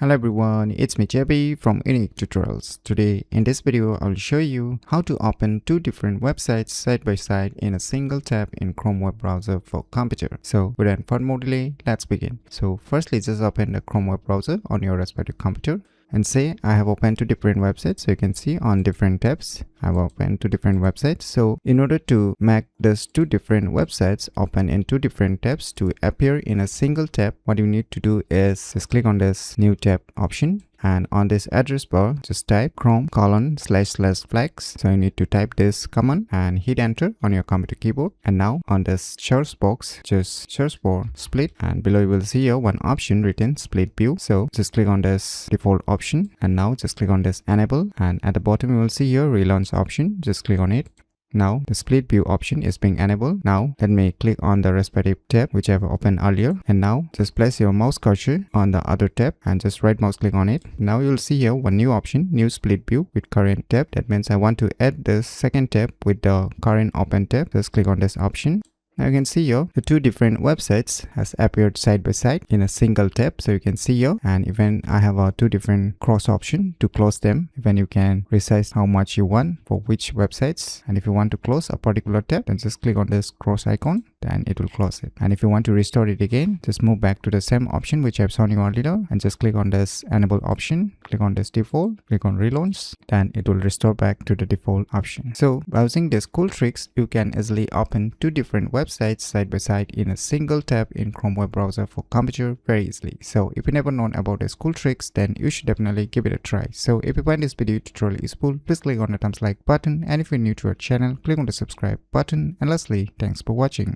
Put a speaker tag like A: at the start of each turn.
A: Hello everyone, it's me JB from UniqueTutorials. Today in this video I will show you how to open two different websites side by side in a single tab in Chrome web browser for computer. So without further more delay, let's begin. So firstly, just open the Chrome web browser on your respective computer and say I have opened two different websites. So you can see on different tabs I have opened two different websites. So in order to make these two different websites open in two different tabs to appear in a single tab, what you need to do is just click on this new tab option, and on this address bar just type chrome://flags. So you need to type this command and hit enter on your computer keyboard. And now on this search box just search for split, and below you will see here one option written split view. So just click on this default option and now just click on this enable, and at the bottom you will see here relaunch option. Just click on it. Now the split view option is being enabled. Now let me click on the respective tab which I have opened earlier, and now just place your mouse cursor on the other tab and just right mouse click on it. Now you'll see here one new option, new split view with current tab. That means I want to add the second tab with the current open tab. Just click on this option. Now you can see here the two different websites has appeared side by side in a single tab. So you can see here, and even I have two different cross option to close them. Even you can resize how much you want for which websites, and if you want to close a particular tab, then just click on this cross icon, then it will close it. And if you want to restore it again, just move back to the same option which I've shown you earlier and just click on this enable option, click on this default, click on relaunch, then it will restore back to the default option. So by using these cool tricks, you can easily open two different websites side by side in a single tab in Chrome web browser for computer very easily. So if you never known about these cool tricks, then you should definitely give it a try. So if you find this video tutorial useful, please click on the thumbs like button, and if you're new to our channel, click on the subscribe button, and lastly, thanks for watching.